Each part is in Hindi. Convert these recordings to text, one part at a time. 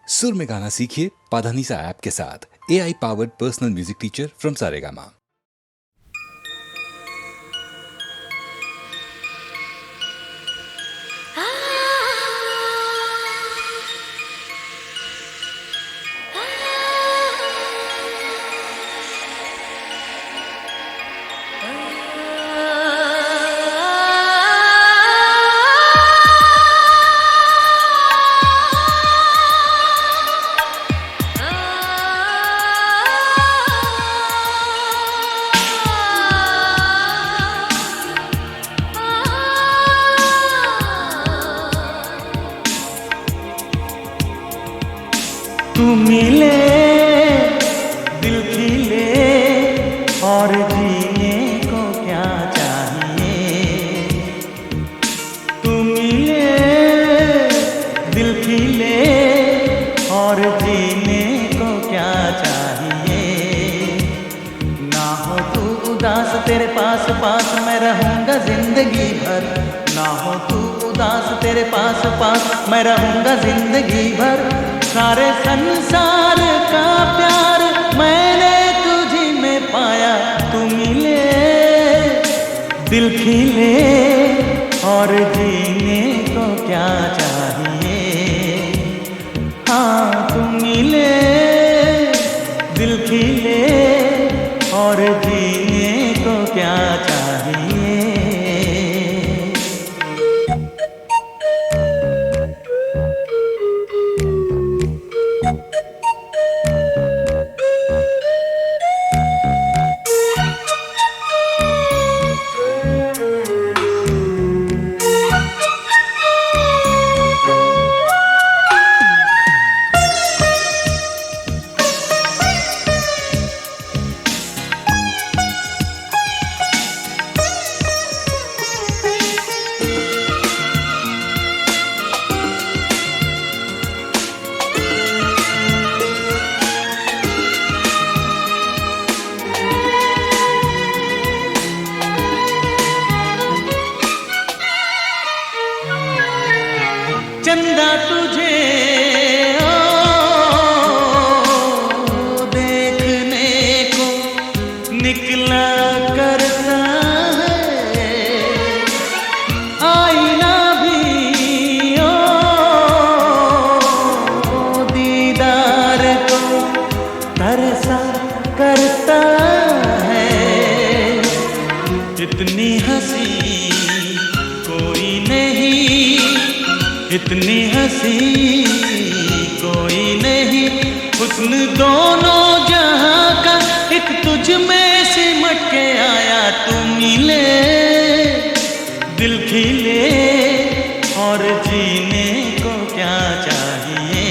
सुर में गाना सीखिए पाधानीसा ऐप के साथ। AI powered personal music teacher from Saregama. तू मिले दिल खिले और जीने को क्या चाहिए। तू मिले दिल खिले और जीने को क्या चाहिए। ना हो तू उदास तेरे पास पास मैं रहूँगा जिंदगी भर। ना हो तू उदास तेरे पास पास मैं रहूँगा जिंदगी भर। सारे संसार का प्यार मैंने तुझी में पाया। तू मिले दिल खिले और जीने को क्या चाहिए। हाँ तू मिले दिल खिले और जीने को क्या चाहिए। चंदा तुझे देखने को निकला करता है। आईना भी दीदार को तरसा करता है। इतनी हंसी कोई नहीं, इतनी हंसी कोई नहीं। हुस्न दोनों जहां का एक तुझ में सिमट के आया। तू मिले दिल खिले और जीने को क्या चाहिए।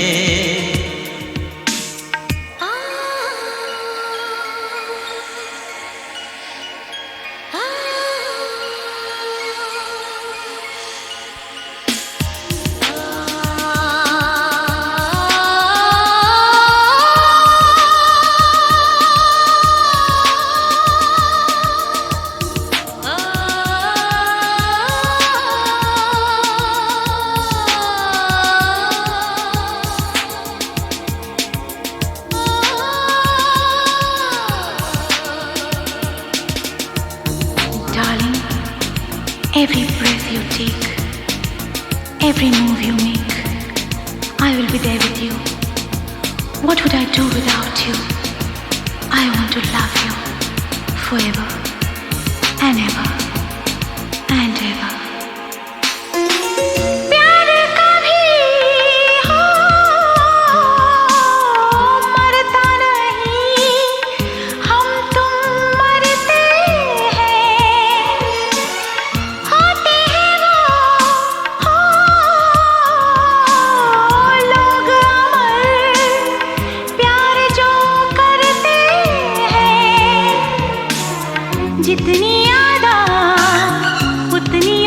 Darling, every breath you take, every move you make, I will be there with you. What would I do without you? I want to love you forever and ever and ever. प्यार कभी हो मरता नहीं, हम तुम मरते हैं। होते हैं वो लोग अमर, प्यार जो करते हैं। जितनी यादा उतनी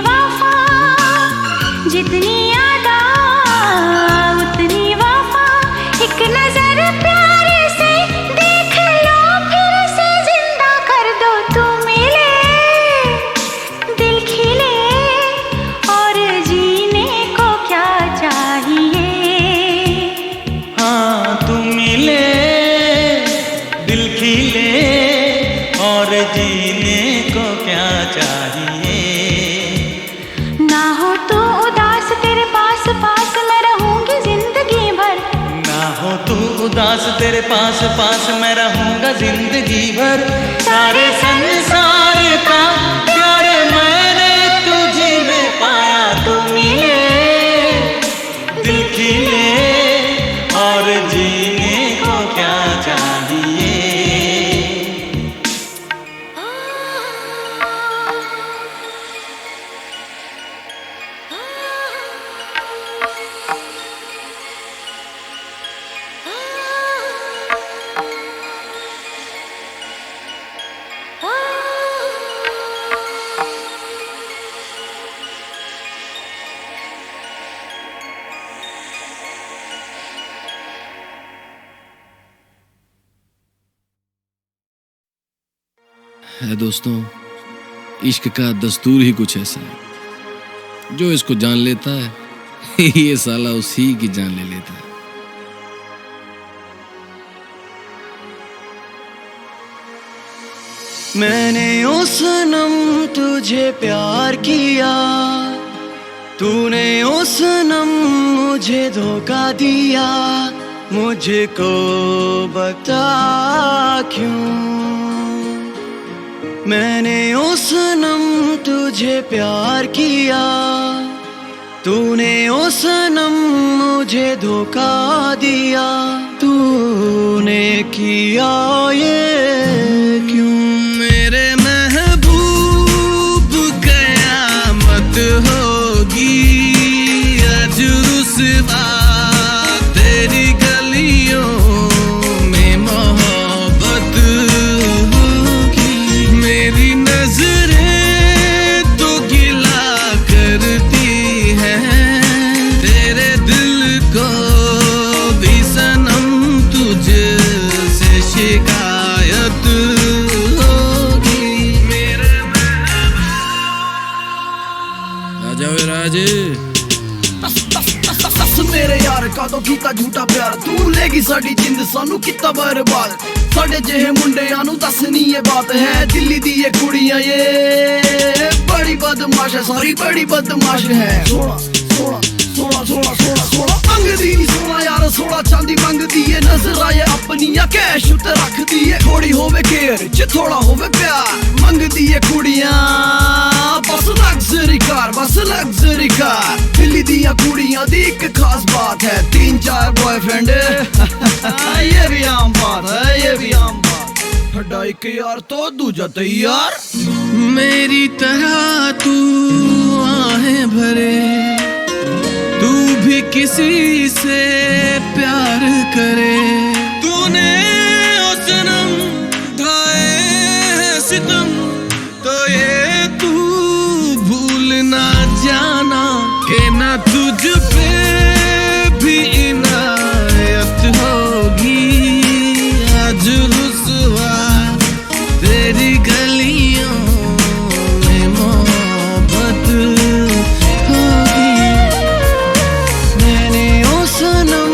उदास तेरे पास पास मैं रहूंगा जिंदगी भर। सारे संसार का प्यार मैंने तुझी में पाया, तू मिले दिल खिले और जीने को क्या चाहिए। है दोस्तों, इश्क का दस्तूर ही कुछ ऐसा है, जो इसको जान लेता है ये साला उसी की जान ले लेता है। मैंने ओ सनम तुझे प्यार किया, तूने ओ सनम मुझे धोखा दिया, मुझको बता क्यों। मैंने ओ सनम तुझे प्यार किया, तूने ओ सनम मुझे धोखा दिया, तूने किया ये क्यों। मेरे महबूब कयामत होगी आज रुसवा तेरी गलियों में मोहब्बत होगी। मेरी नजरें तो गिला करती हैं तेरे दिल को भी सनम, तुझसे शिकायत होगी। मेरे राजा वे राजे मेरे यार का तो कीता झूठा प्यार, तू लेगी साडी जिंद सानू किता बर्बाद। साडे जेहे मुंडियां नू दसनी ये बात है, दिल्ली दी ये कुड़ियां ये बड़ी बदमाश है, सारी बड़ी बदमाश है। 16 मंगदी नी 16 यार 16 चांदी मंगदी है, नजर आए अपनियां कैश उते रखदी है। थोड़ी होवे केयर च थोड़ा होवे प्यार, मंगदी है कुड़ियां बस लग्जरी कार, बस लग्जरी कार। दिल्ली दियां कुड़ियां दी एक खास बात है, 3-4 बॉयफ्रेंड ये भी आम बात है, ये भी आम बात। ठड्डा एक यार तो दूजा तैयार। मेरी तरह तू आहें भरे, तू भी किसी से प्यार करे। तूने ओ सनम ढाए हैं सितम, तो ये तू भूल ना जाना कि ना तुझ पे भी इनायत होगी आज रुसवा तेरी गलियों में मोहब्बत होगी। मैंने ओ सनम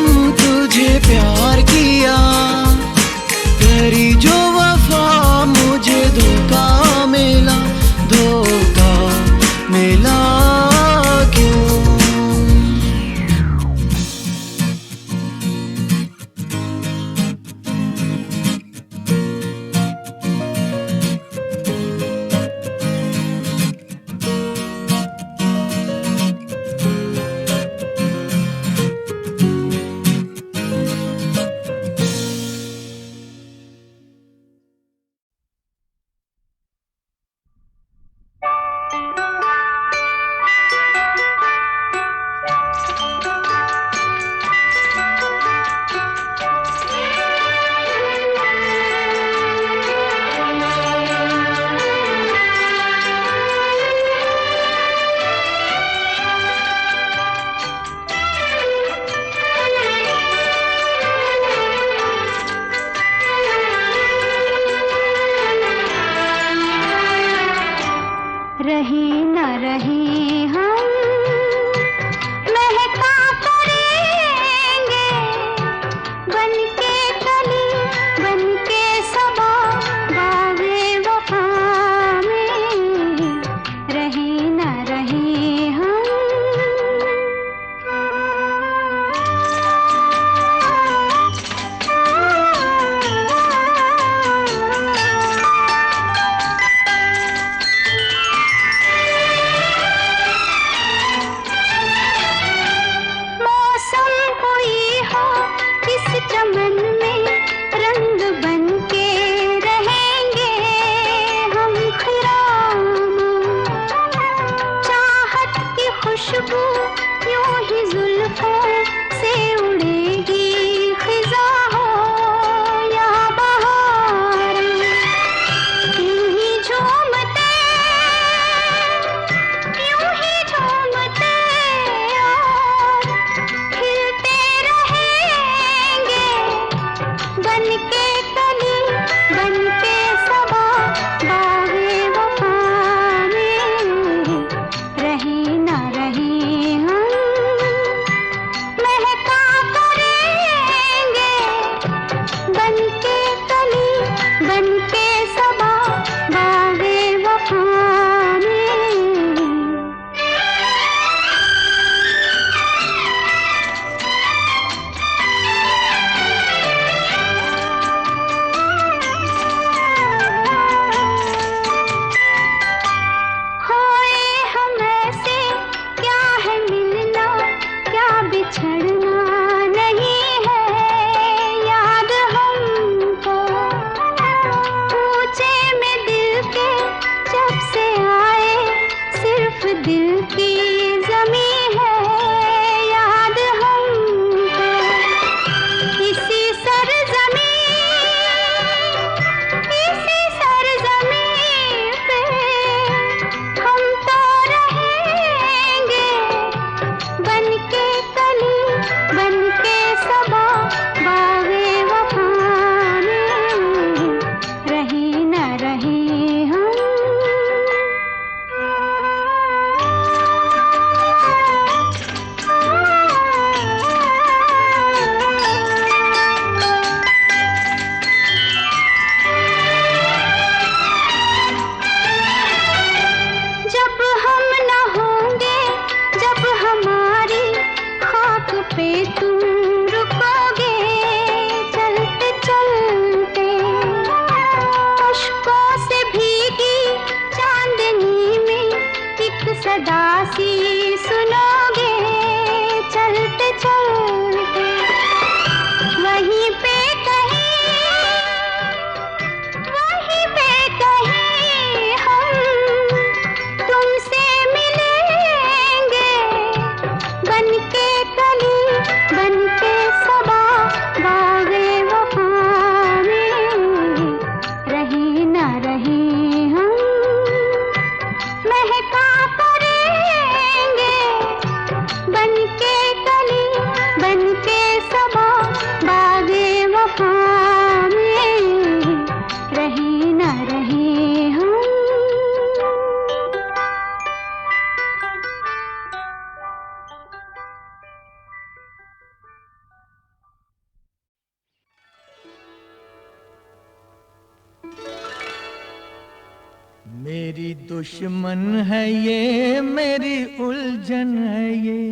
मेरी दुश्मन है ये, मेरी उलझन है ये,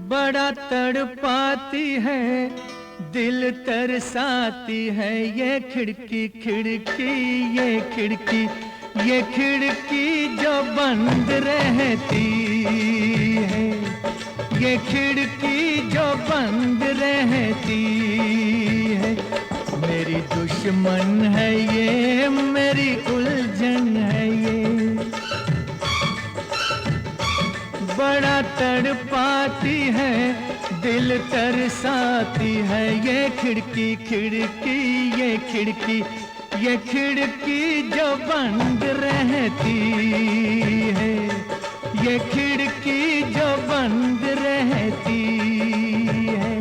बड़ा तड़पाती है, दिल तरसाती है। ये खिड़की खिड़की, ये खिड़की, ये खिड़की जो बंद रहती है, ये खिड़की जो बंद रहती है। मेरी दुश्मन है ये, मेरी उलझन है ये, बड़ा तड़पाती है, दिल तरसाती है। ये खिड़की खिड़की, ये खिड़की, ये खिड़की जो बंद रहती है, ये खिड़की जो बंद रहती है।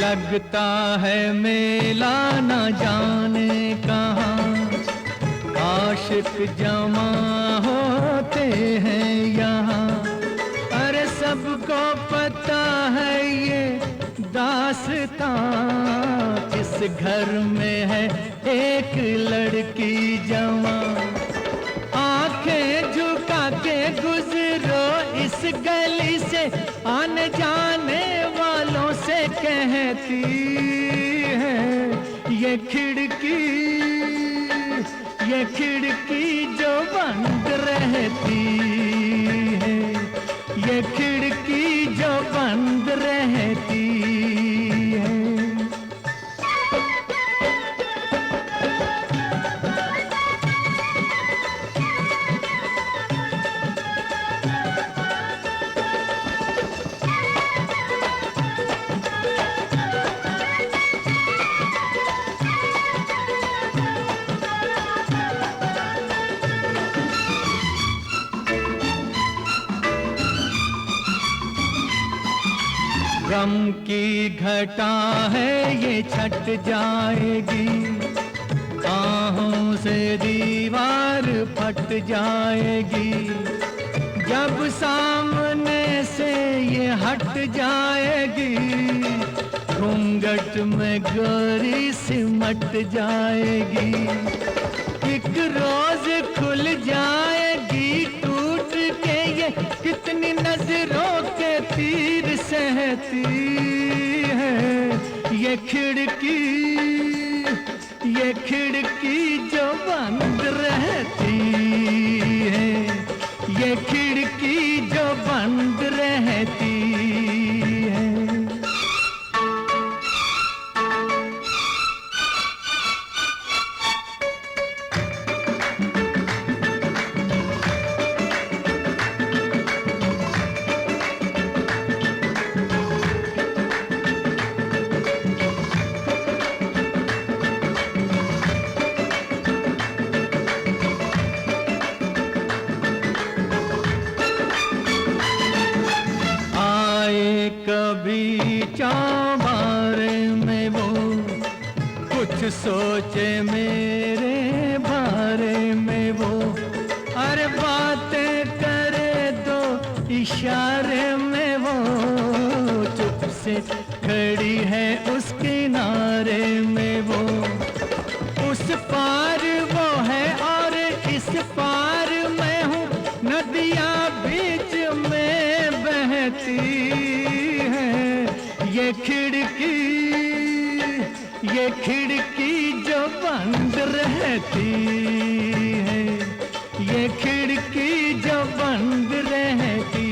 लगता है मेला न जाने कहाँ, आशिक जमा होते हैं यहाँ। अरे सबको पता है ये दास्तां, इस घर में है एक लड़की जवां। आंखें झुका के गुजरो इस गली से, आने जाने वालों से कहती है ये खिड़की, ये खिड़की जो बंद रहती है, ये खिड़की जो बंद रहती है। गम की घटा है ये छट जाएगी, आहों से दीवार फट जाएगी। जब सामने से ये हट जाएगी, घूंघट में गोरी सिमट जाएगी। एक रोज खुल जाएगी टूट के ये, कितनी नजरों के तीर सहती है ये खिड़की, ये खिड़की जो बंद रहती है, ये खिड़की जो बंद रहती है। कभी चौबारे में वो कुछ सोचे मेरे बारे में वो, अरे बातें करे दो इशारे में वो, चुप से खड़ी है उस किनारे में वो। उस पार वो है और इस पार मैं हूँ, नदियाँ बीच में बहती है ये खिड़की, ये खिड़की जो बंद रहती है, ये खिड़की जो बंद रहती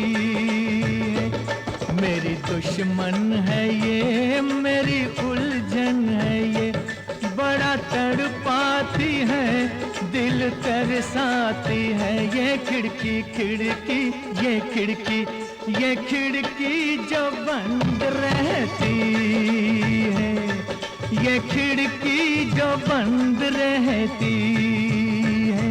है। मेरी दुश्मन है ये, मेरी उलझन है ये, बड़ा तड़पाती है, दिल तरसाती है। ये खिड़की खिड़की, ये खिड़की, ये खिड़की जो बंद रहती है, ये खिड़की जो बंद रहती है।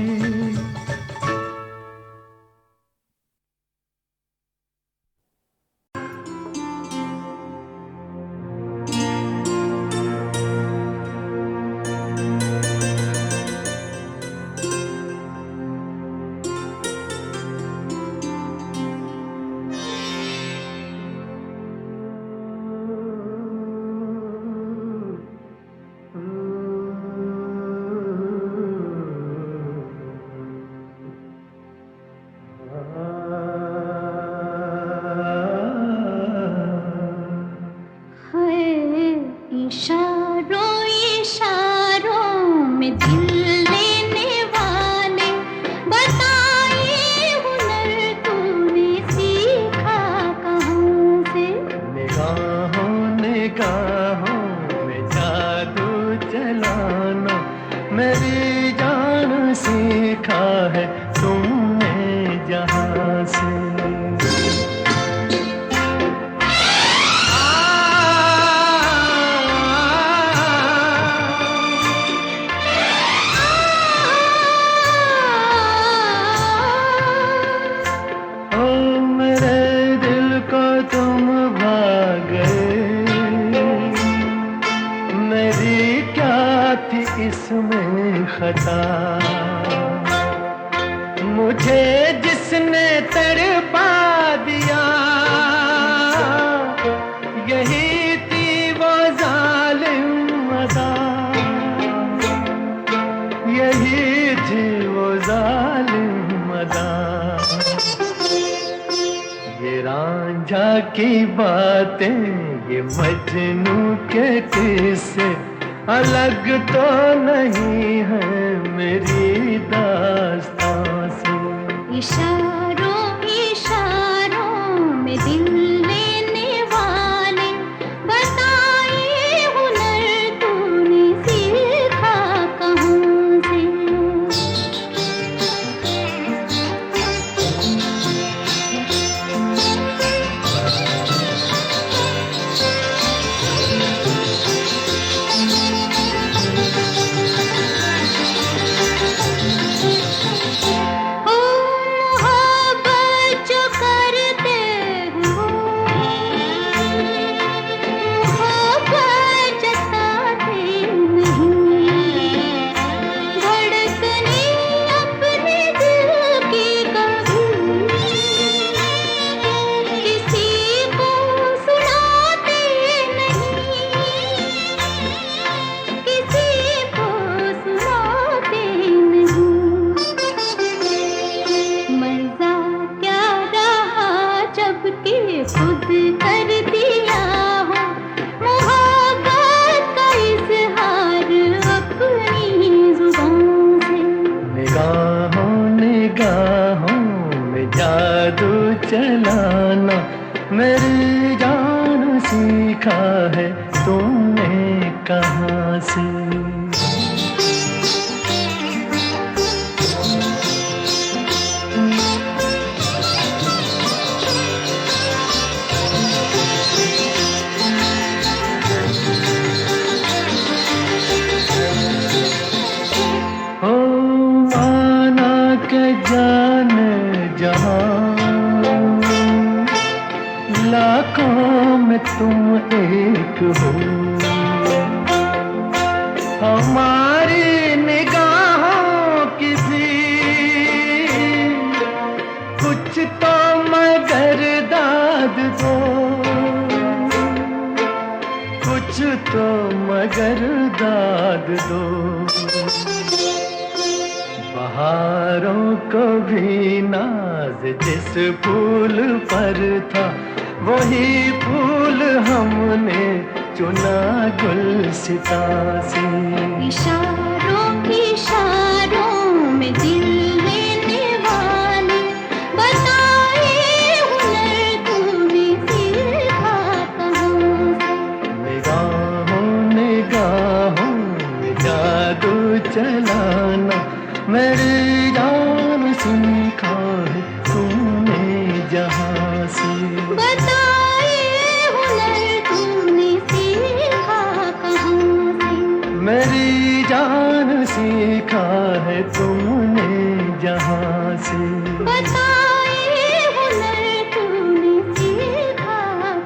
तुमने जहां से। इसमें खता मुझे जिसने तड़पा दिया, यही थी वो जालिम अदा, यही थी वो जालिम अदा। ये रांझा की बातें, ये मजनू के किस्से अलग तो नहीं है मेरी दास्तां से। इशारों इशारों में दिल लेने वाले बताए हुनर तूने सीखा कहाँ से। खुद कर दिया हो मोहब्बत का इज़हार अपनी जुबान से। निगाहों निगाहों में जादू चलाना मेरी जान सीखा है तुमने कहाँ से। जान जहां लाखों में तुम एक हो, हमारी निगाहों की भी कुछ तो मगर दाद दो, कुछ तो मगर दाद दो। बहारों को भी नाज जिस फूल पर था, वही फूल हमने चुना गुलसिता से। इशारों इशारों में दिल लेने वाले बताए हुनर तूने सीखा कहाँ से। निगाहों निगाहों में जादू चलाना मेरी जान सीखा है तुमने जहां से। बताए हुनर तूने सीखा कहाँ से। मेरी जान सीखा है तुमने जहां से। बताए हुनर तूने सीखा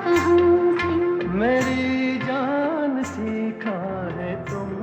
कहाँ से। मेरी जान सीखा है तुमने।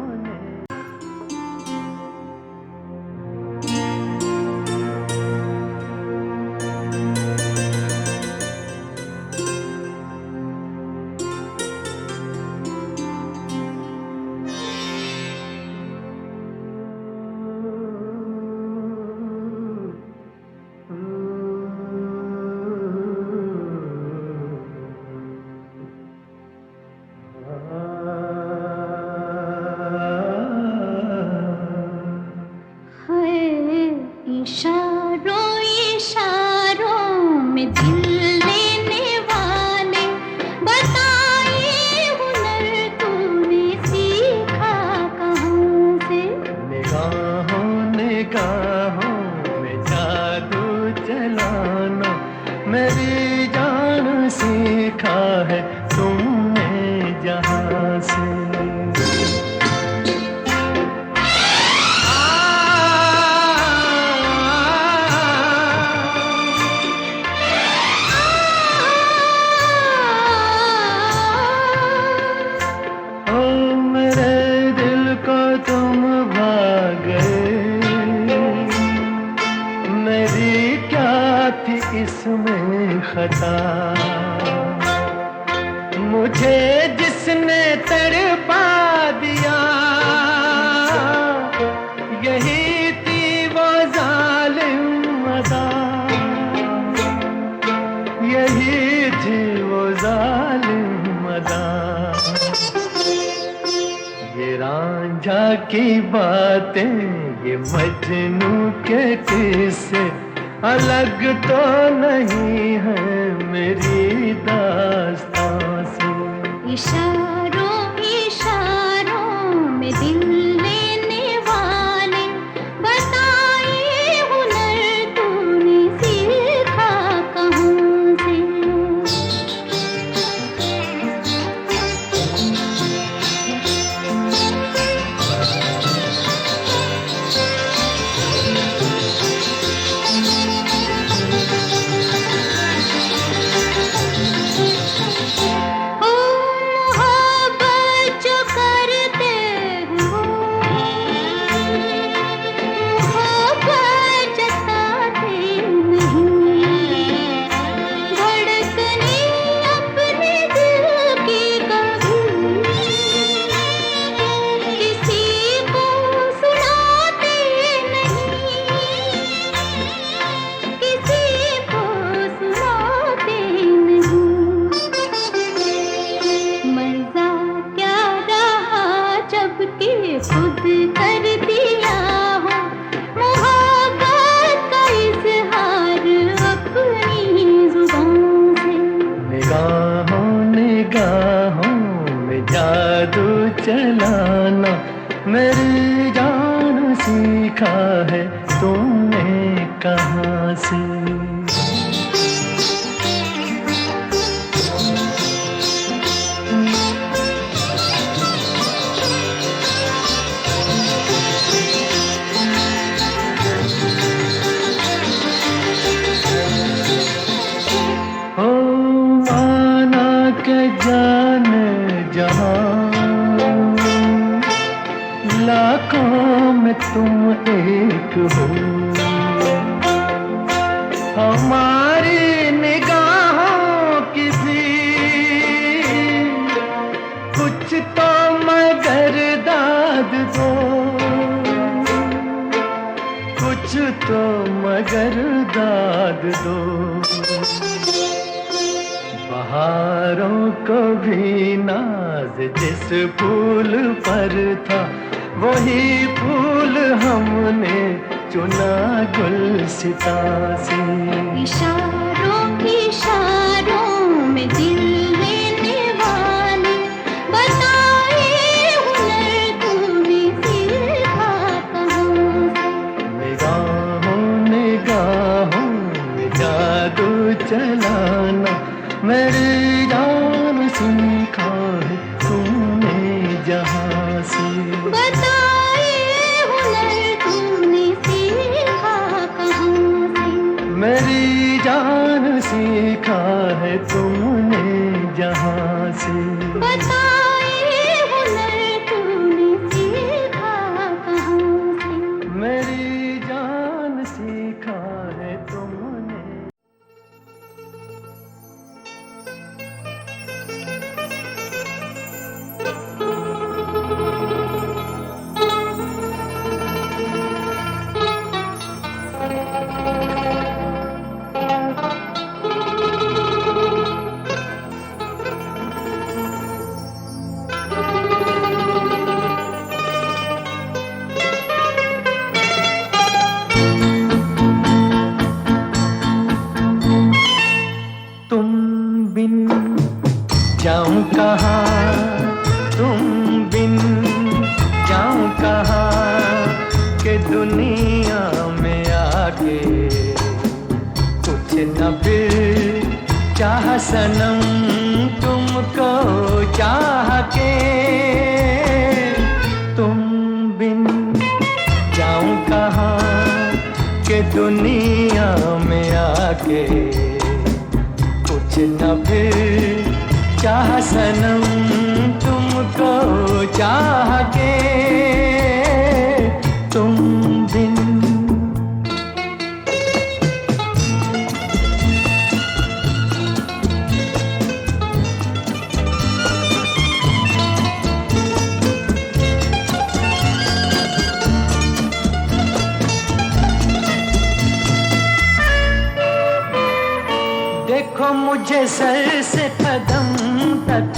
मेरी जान सीखा है तुमने जहां से। इसमें खता मुझे जिसने तड़पा दिया, यही थी वो जालिम अदा, यही थी वो जालिम अदा। ये रांझा की बातें, ये मजनू के किस्से अलग तो नहीं है मेरी दास्तां से। इशारों इशारों में दिल लेने वाले बताए हुनर तूने सीखा कहाँ से। खुद कर दिया हो मोहब्बत का इज़हार अपनी जुबान से। निगाहों निगाहों में जादू चलाना मेरी जान सीखा है तुमने कहाँ से। जान जहां लाखों में तुम एक हो, हमारी निगाहों की भी कुछ तो मगर दाद दो, कुछ तो मगर दाद दो। बहारों को भी नाज जिस फूल पर था, वही फूल हमने चुना गुलसिता से। इशारों इशारों में दिल लेने वाले बताए हुनर तूने सीखा कहाँ से। निगाहों निगाहों में जादू चलाना मेरी जान सीखा है तुमने जहां से। बताए हुनर तूने सीखा कहाँ से। मेरी जान सीखा है तुमने जहां से। बताए हुनर तूने सीखा कहाँ से। मेरी जान सीखा है तुमने। जाऊं कहाँ तुम बिन जाऊं कहाँ के दुनिया में आके कुछ न फिर चाह सनम तुमको चाह के, तुम बिन जाऊं कहाँ के दुनिया में आके, कुछ न फिर चाह सनम तुमको चाह के, तुम बिन। देखो मुझे सर से कदम तक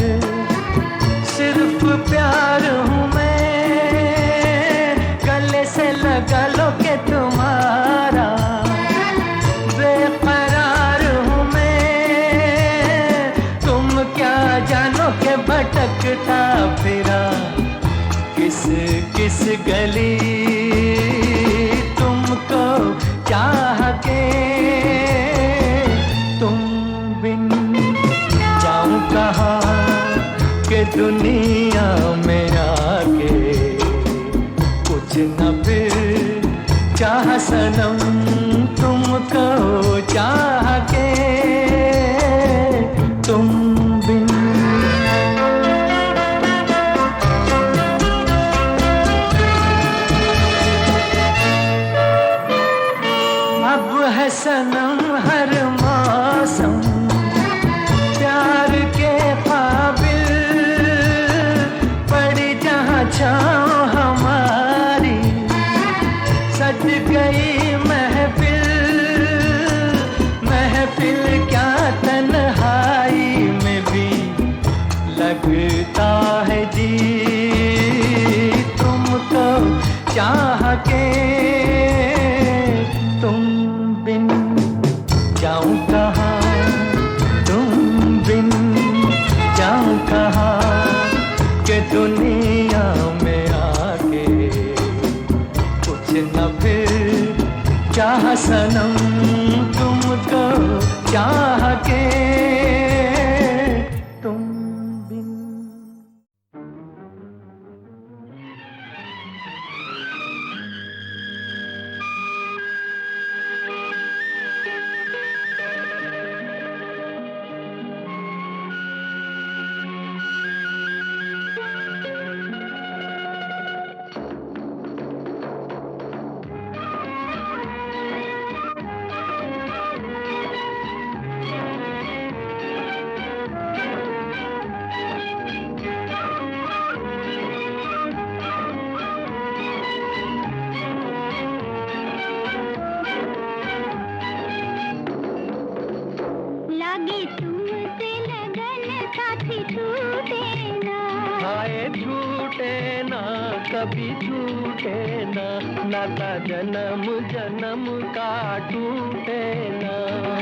सिर्फ प्यार हूँ मैं, गले से लगा लो के तुम्हारा बेकरार हूँ मैं। तुम क्या जानो के भटकता फिरा किस किस गली, तुमको चाह के, के दुनिया में आके, कुछ न फिर चाह सनम तुमको चाह के, तुम बिन। अब है सनम हर मौसम प्यार के काबिल, छाँव हमारी सज गई महफिल, महफिल क्या तन्हाई में भी लगता है जी, तुमको चाह के, तुम बिन जाऊं कहाँ, तुम बिन जाऊं कहाँ के दुनिया में आके, कुछ न फिर चाह सनम तुमको चाह के, तुम बिन। कभी छूटे ना, नाता जन्म जन्म का टूटे ना,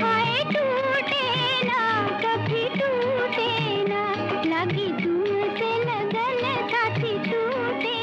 हाय टूटे ना, कभी टूटे ना, लगी तुमसे लगन साथी टूटे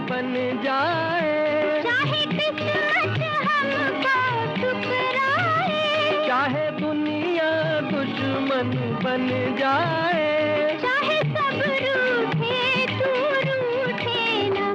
बन जाए, चाहे किस्मत हमको ठुकराए, चाहे दुनिया दुश्मन बन जाए, चाहे सब रूठे तू रूठे ना,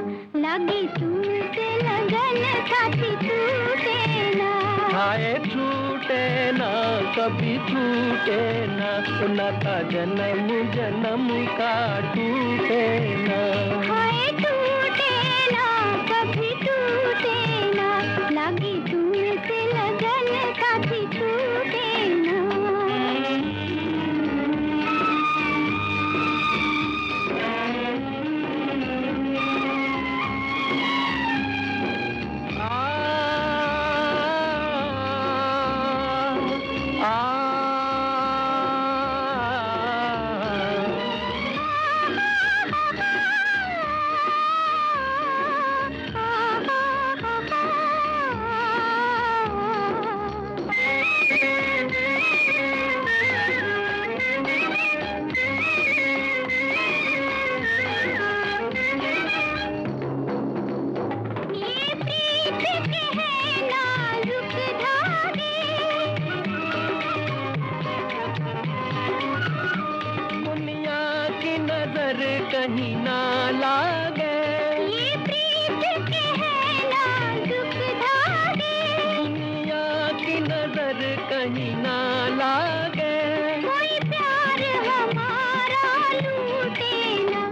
लगी तुमसे लगन साथी छूटे ना, हाय छूटे ना, कभी छूटे ना, नाता जन्म जन्म का टूटे ना, हाय टूटे ना, कभी टूटे ना, लगी तुमसे लगन साथी छूटे ना। के हैं नाजुक धागे, दुनिया की नजर कहीं ना लागे, ये प्रीत के हैं नाजुक धागे, दुनिया की नजर कहीं ना लागे, कोई प्यार हमारा लूटे ना,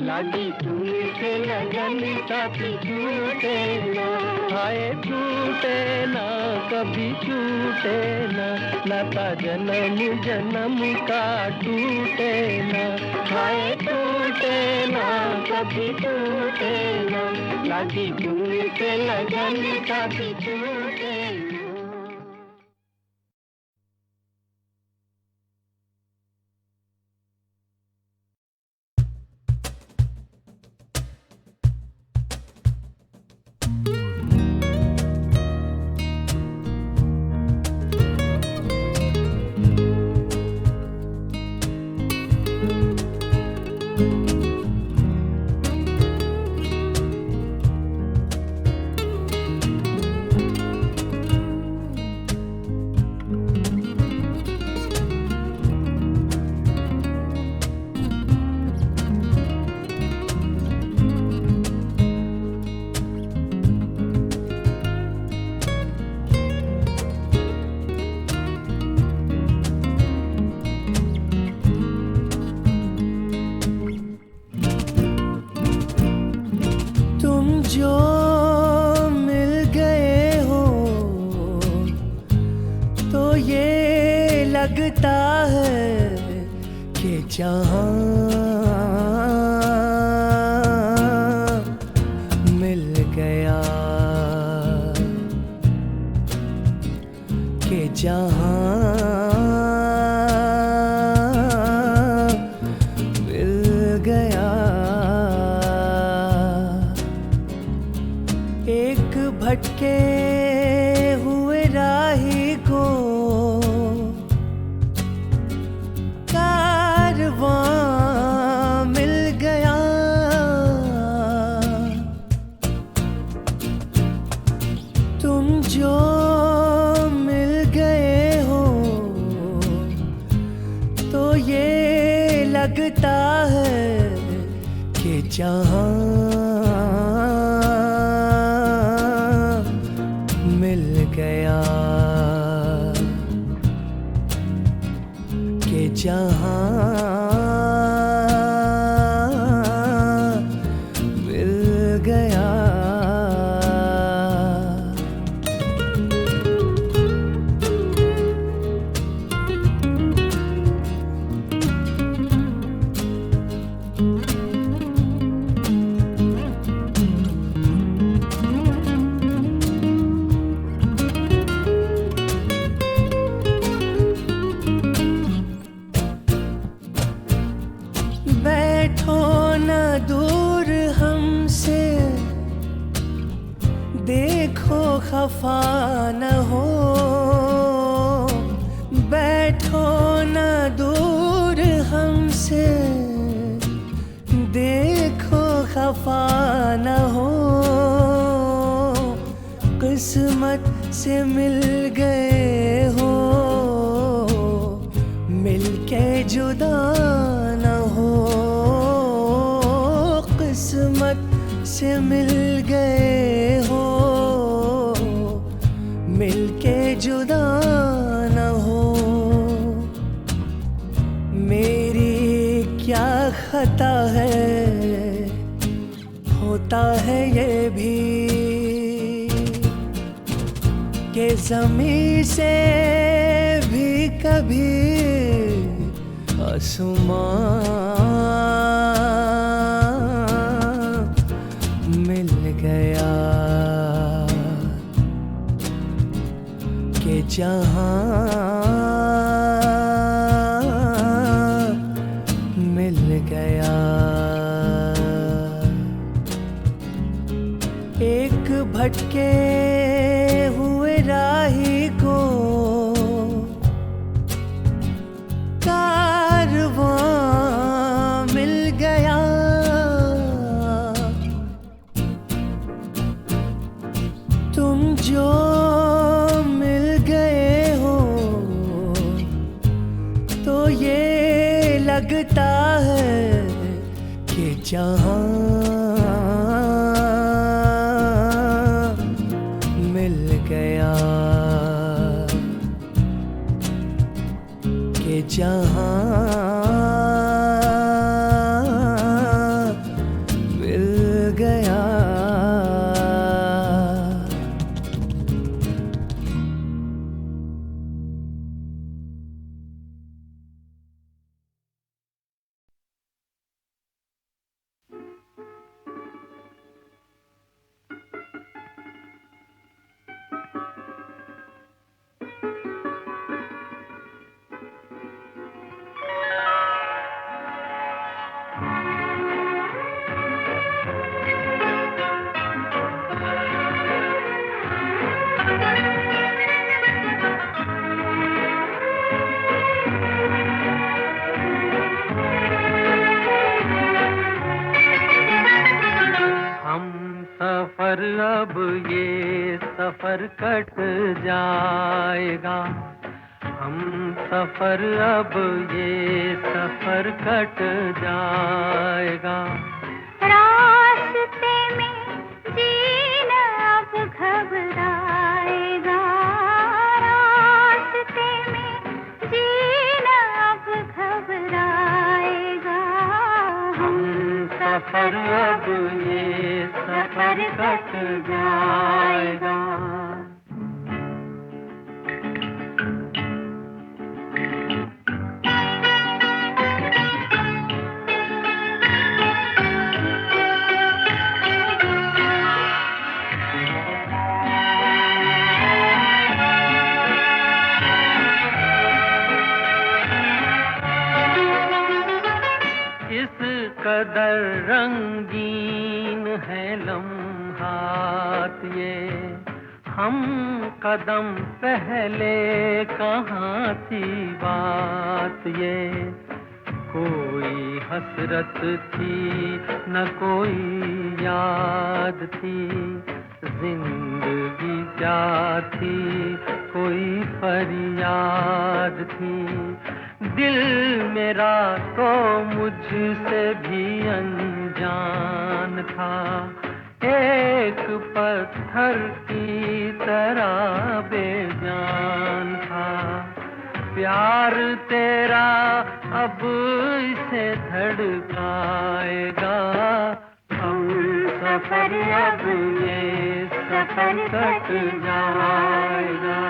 लगी तुमसे लगन साथी छूटे ना, आए छूटे ना कभी छूटे ना, नाता जन्म जन्म का टूटे ना, आए टूटे ना कभी टूटे ना, लगी तुमसे लगन साथी छूटे ना। जो मिल गए हो तो ये लगता है कि जहां मिल गया, कि जहां मिल गया। एक भटके हुए राही को कारवां मिल गया, तुम जो मिल गए हो तो ये लगता है कि जहां मिल गया, कि जहां मिल गया। बैठो न दूर हमसे, देखो खफा न हो। बैठो न दूर हमसे, देखो खफा न हो। किस्मत से मिल गए हो, मिलके जुदा न हो। किस्मत से मिल गए हो, मिलके जुदा न हो। मेरी क्या खता है, होता है ये भी कि ज़मीं से भी कभी आसमां मिल गया, कि जहां मिल गया। एक भटके हुए राही को कारवां मिल गया, तुम जो मिल गए हो तो ये लगता है कि जहां मिल गया, कि जहां मिल गया। सफर अब ये सफर कट जाएगा, हम सफर अब ये सफर कट जाएगा। रास्ते में जीना अब घबराएगा, रास्ते में जीना अब घबराएगा। हम सफर अब ये सफर कट जाएगा। कदर रंगीन है लम्हात ये, हम कदम पहले कहाँ थी बात ये। कोई हसरत थी न कोई याद थी, जिंदगी क्या थी कोई फरियाद थी। दिल मेरा तो मुझसे भी अनजान था, एक पत्थर की तरह बेजान था। प्यार तेरा अब इसे धड़काएगा, हम सफर अब ये सफर कट जाएगा।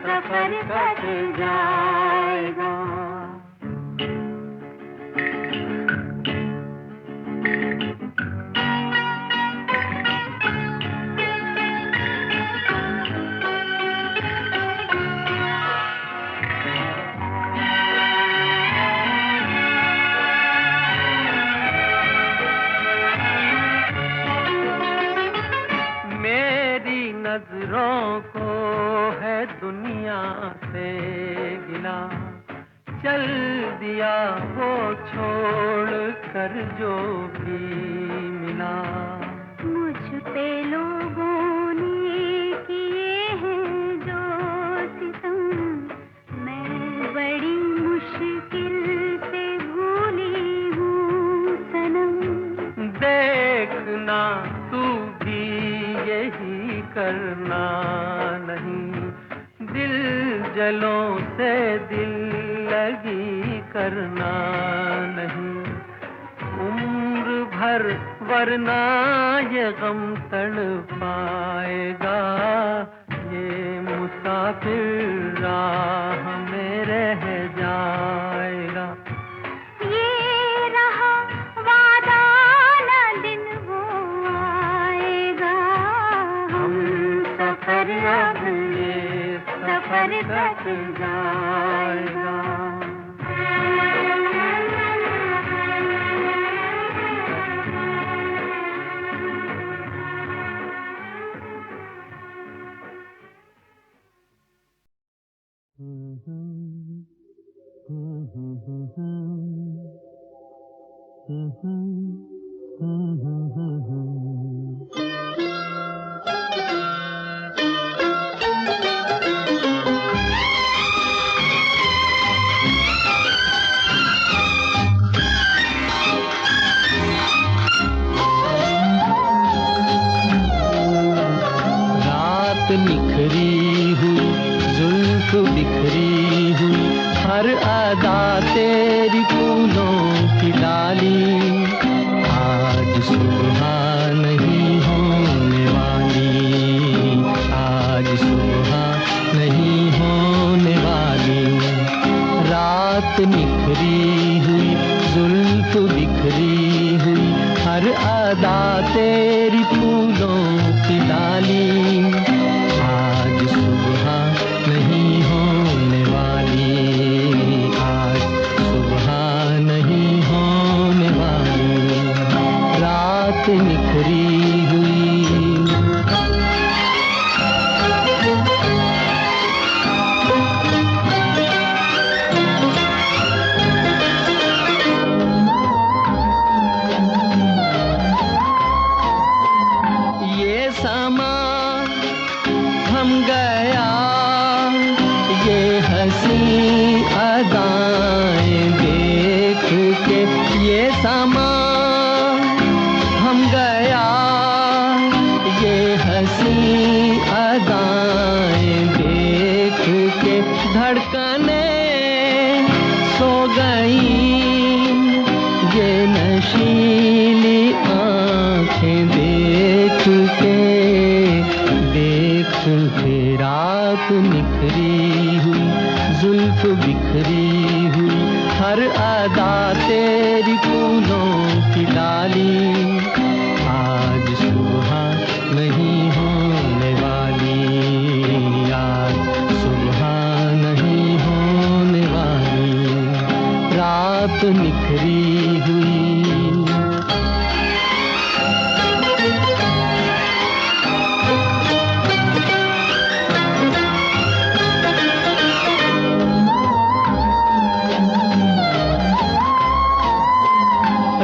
सफर कट जाएगा। मेरी नजरों को है दुनिया से गिला, चल दिया वो छोड़ कर जो भी मिला। मुझ पे लोगों ने किए हैं जो सितम, मैं बड़ी मुश्किल पागलों से दिल लगी करना नहीं, उम्र भर वरना ये गम तड़पाएगा, ये मुसाफिर राह में रह जाएगा। ये रहा वादा न दिन वो आएगा, हम सफर अब ये सफर कट जाएगा। रात निखरी हुई, जुल्फ बिखरी हुई, हर अदा तेरी फूलों की डाली, आज सुबह नहीं होने वाली, आज सुबह नहीं होने वाली। रात निखरी हुई, जुल्फ बिखरी हुई, हर अदा तेरी फूलों की डाली, आज सुबह नहीं होने वाली, आज सुबह नहीं होने वाली। रात निखरी हुई। ये समा थम गया, ये हंसी अदाएं देख के, ये समा थम गया, ये हंसी अदाएं देख के, धड़कने सो गई, ये नशीली आंखें देख के, देख के। रात निखरी हुई, जुल्फ बिखरी हुई, हर अदा तेरी फूलों की डाली, आज सुबह नहीं होने वाली, आज सुबह नहीं होने वाली। रात निखरी हुई।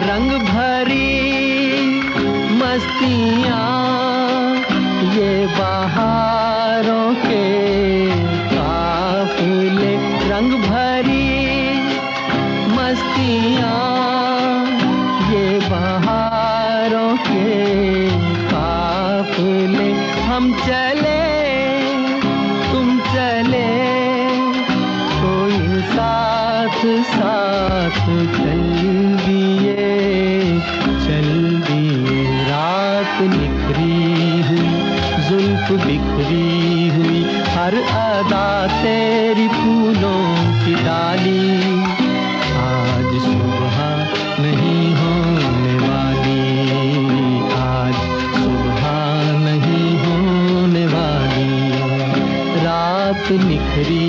रंग भरी मस्तियाँ ये बहारों के काफिले, रंग भरी मस्तियाँ ये बहारों के काफिले, हम चले तुम चले, कोई साथ साथ चल दिए, चल दिए। रात निखरी हुई, जुल्फ बिखरी हुई, हर अदा तेरी फूलों की डाली, आज सुबह नहीं होने वाली, आज सुबह नहीं होने वाली। रात निखरी